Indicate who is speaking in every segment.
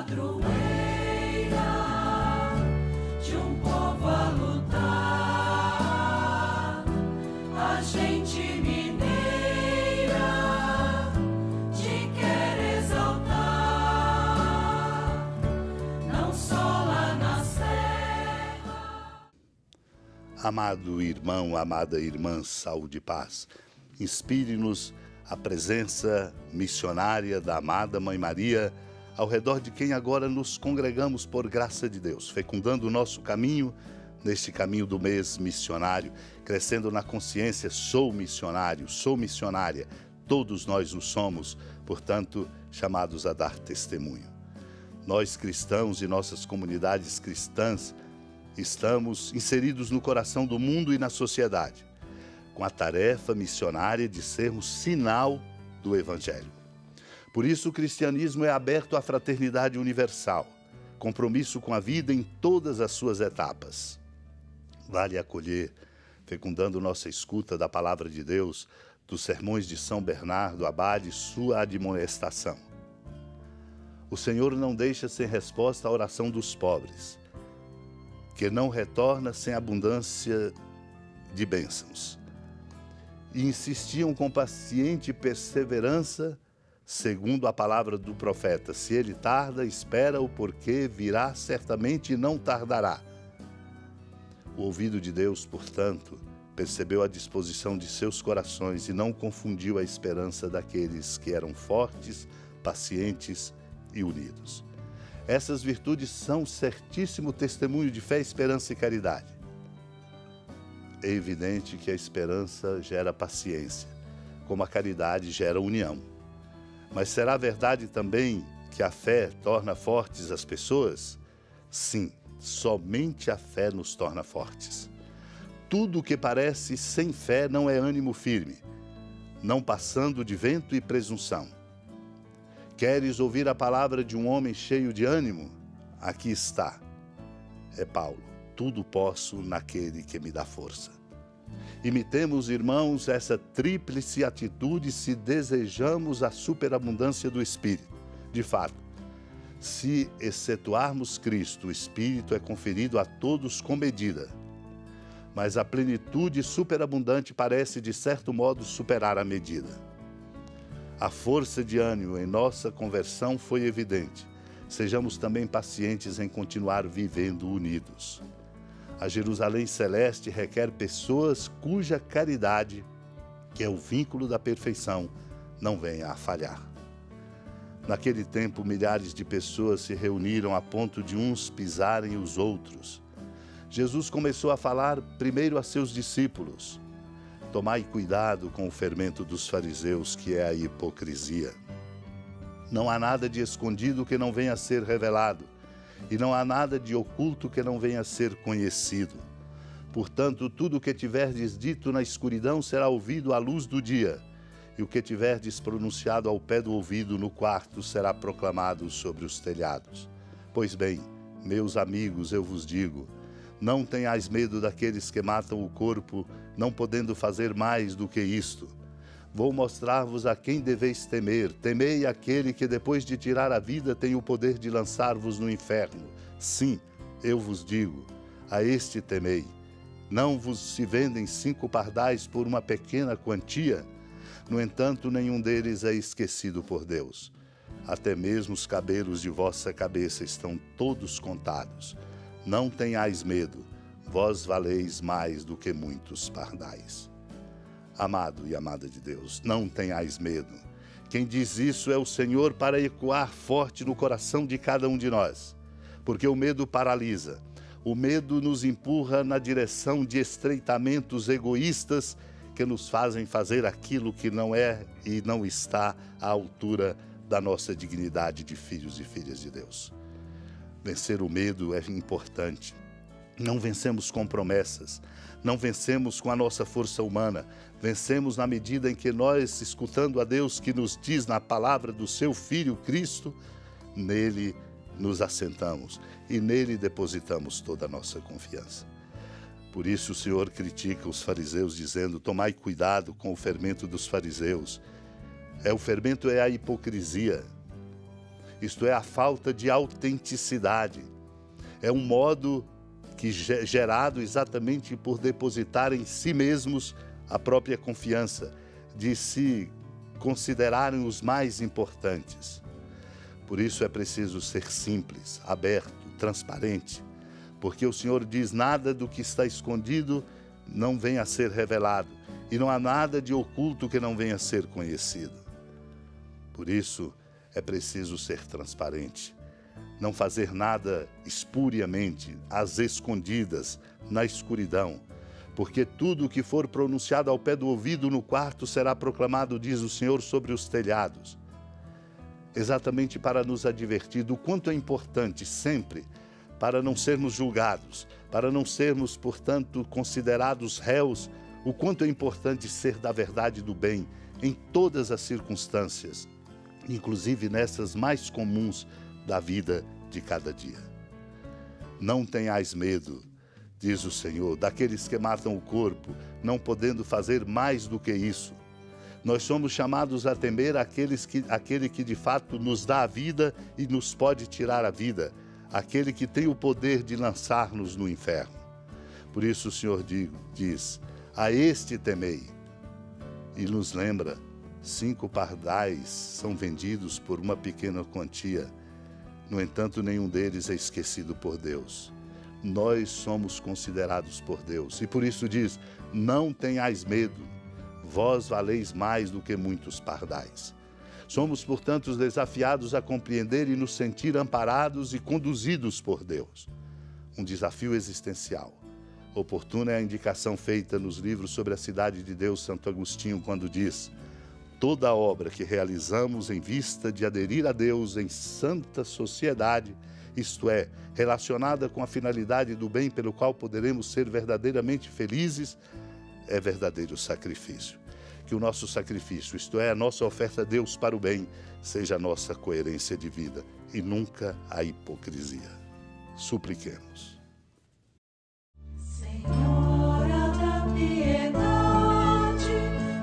Speaker 1: padroeira de um povo a lutar, a gente mineira te quer exaltar, não só lá na serra.
Speaker 2: Amado irmão, amada irmã, saúde e paz. Inspire-nos a presença missionária da amada Mãe Maria, ao redor de quem agora nos congregamos por graça de Deus, fecundando o nosso caminho, neste caminho do mês missionário, crescendo na consciência, sou missionário, sou missionária, todos nós o somos, portanto, chamados a dar testemunho. Nós cristãos e nossas comunidades cristãs estamos inseridos no coração do mundo e na sociedade, com a tarefa missionária de sermos sinal do Evangelho. Por isso, o cristianismo é aberto à fraternidade universal, compromisso com a vida em todas as suas etapas. Vale acolher, fecundando nossa escuta da palavra de Deus, dos sermões de São Bernardo Abade, sua admoestação. O Senhor não deixa sem resposta a oração dos pobres, que não retorna sem abundância de bênçãos. E insistiam com paciente perseverança, segundo a palavra do profeta: se ele tarda, espera-o, porque virá certamente e não tardará. O ouvido de Deus, portanto, percebeu a disposição de seus corações e não confundiu a esperança daqueles que eram fortes, pacientes e unidos. Essas virtudes são certíssimo testemunho de fé, esperança e caridade. É evidente que a esperança gera paciência, como a caridade gera união. Mas será verdade também que a fé torna fortes as pessoas? Sim, somente a fé nos torna fortes. Tudo o que parece sem fé não é ânimo firme, não passando de vento e presunção. Queres ouvir a palavra de um homem cheio de ânimo? Aqui está. É Paulo. Tudo posso naquele que me dá força. Imitemos, irmãos, essa tríplice atitude se desejamos a superabundância do Espírito. De fato, se excetuarmos Cristo, o Espírito é conferido a todos com medida. Mas a plenitude superabundante parece, de certo modo, superar a medida. A força de ânimo em nossa conversão foi evidente. Sejamos também pacientes em continuar vivendo unidos. A Jerusalém Celeste requer pessoas cuja caridade, que é o vínculo da perfeição, não venha a falhar. Naquele tempo, milhares de pessoas se reuniram a ponto de uns pisarem os outros. Jesus começou a falar primeiro a seus discípulos: tomai cuidado com o fermento dos fariseus, que é a hipocrisia. Não há nada de escondido que não venha a ser revelado, e não há nada de oculto que não venha a ser conhecido. Portanto, tudo o que tiverdes dito na escuridão será ouvido à luz do dia, e o que tiverdes pronunciado ao pé do ouvido no quarto será proclamado sobre os telhados. Pois bem, meus amigos, eu vos digo, não tenhais medo daqueles que matam o corpo, não podendo fazer mais do que isto. Vou mostrar-vos a quem deveis temer. Temei aquele que, depois de tirar a vida, tem o poder de lançar-vos no inferno. Sim, eu vos digo, a este temei. Não vos se vendem 5 pardais por uma pequena quantia? No entanto, nenhum deles é esquecido por Deus. Até mesmo os cabelos de vossa cabeça estão todos contados. Não tenhais medo, vós valeis mais do que muitos pardais. Amado e amada de Deus, não tenhais medo. Quem diz isso é o Senhor, para ecoar forte no coração de cada um de nós. Porque o medo paralisa. O medo nos empurra na direção de estreitamentos egoístas que nos fazem fazer aquilo que não é e não está à altura da nossa dignidade de filhos e filhas de Deus. Vencer o medo é importante. Não vencemos com promessas, não vencemos com a nossa força humana, vencemos na medida em que nós, escutando a Deus que nos diz na palavra do seu Filho Cristo, nele nos assentamos e nele depositamos toda a nossa confiança. Por isso o Senhor critica os fariseus dizendo: tomai cuidado com o fermento dos fariseus. O fermento é a hipocrisia. isto é, a falta de autenticidade. É um modo que gerado exatamente por depositar em si mesmos a própria confiança, de se considerarem os mais importantes. Por isso é preciso ser simples, aberto, transparente, porque o Senhor diz: nada do que está escondido não venha a ser revelado, e não há nada de oculto que não venha a ser conhecido. Por isso é preciso ser transparente, não fazer nada espuriamente, às escondidas, na escuridão, porque tudo o que for pronunciado ao pé do ouvido no quarto será proclamado, diz o Senhor, sobre os telhados. Exatamente para nos advertir do quanto é importante sempre, para não sermos julgados, para não sermos, portanto, considerados réus, o quanto é importante ser da verdade e do bem em todas as circunstâncias, inclusive nessas mais comuns da vida de cada dia. Não tenhais medo, diz o Senhor, daqueles que matam o corpo, não podendo fazer mais do que isso. Nós somos chamados a temer aquele que de fato nos dá a vida e nos pode tirar a vida, aquele que tem o poder de lançar-nos no inferno. Por isso o Senhor diz: a este temei. E nos lembra: 5 pardais são vendidos por uma pequena quantia. No entanto, nenhum deles é esquecido por Deus. Nós somos considerados por Deus. E por isso diz: não tenhais medo. Vós valeis mais do que muitos pardais. Somos, portanto, desafiados a compreender e nos sentir amparados e conduzidos por Deus. Um desafio existencial. Oportuna é a indicação feita nos livros sobre a cidade de Deus, Santo Agostinho, quando diz: toda obra que realizamos em vista de aderir a Deus em santa sociedade, isto é, relacionada com a finalidade do bem pelo qual poderemos ser verdadeiramente felizes, é verdadeiro sacrifício. Que o nosso sacrifício, isto é, a nossa oferta a Deus para o bem, seja a nossa coerência de vida e nunca a hipocrisia. Supliquemos.
Speaker 1: Senhora da piedade,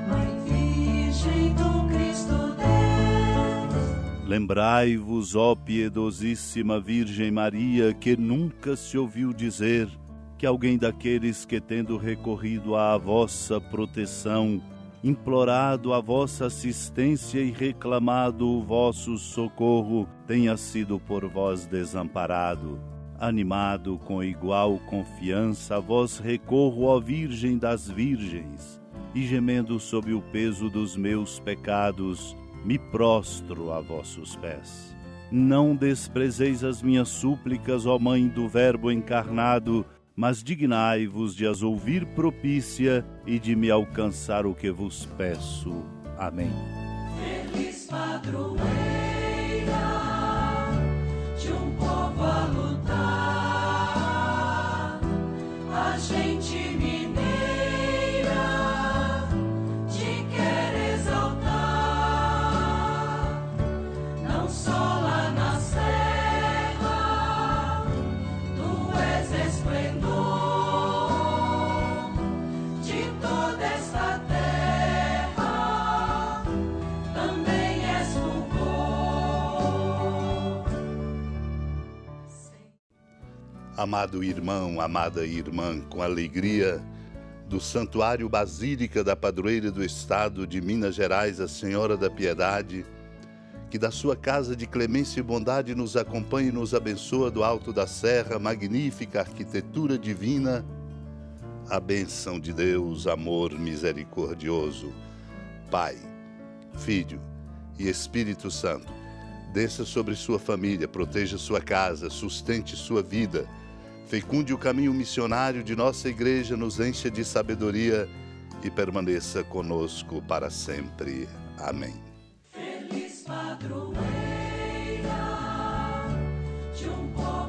Speaker 1: Mãe Virgem do Cristo Deus.
Speaker 3: Lembrai-vos, ó piedosíssima Virgem Maria, que nunca se ouviu dizer que alguém daqueles que, tendo recorrido à vossa proteção, implorado a vossa assistência e reclamado o vosso socorro, tenha sido por vós desamparado. Animado com igual confiança, a vós recorro, ó Virgem das Virgens, e gemendo sob o peso dos meus pecados, me prostro a vossos pés. Não desprezeis as minhas súplicas, ó Mãe do Verbo encarnado, mas dignai-vos de as ouvir propícia e de me alcançar o que vos peço. Amém.
Speaker 1: Feliz padroeira de um povo a lutar, a gente mineira te quer exaltar, não só lá na serra, tu és esplendor de toda esta terra, também és fulgor.
Speaker 2: Amado irmão, amada irmã, com alegria do Santuário Basílica da Padroeira do Estado de Minas Gerais, a Senhora da Piedade, que da sua casa de clemência e bondade nos acompanhe e nos abençoa do alto da serra, magnífica arquitetura divina, a bênção de Deus, amor misericordioso, Pai, Filho e Espírito Santo, desça sobre sua família, proteja sua casa, sustente sua vida, fecunde o caminho missionário de nossa igreja, nos encha de sabedoria e permaneça conosco para sempre. Amém.
Speaker 1: Feliz padroeira de um povo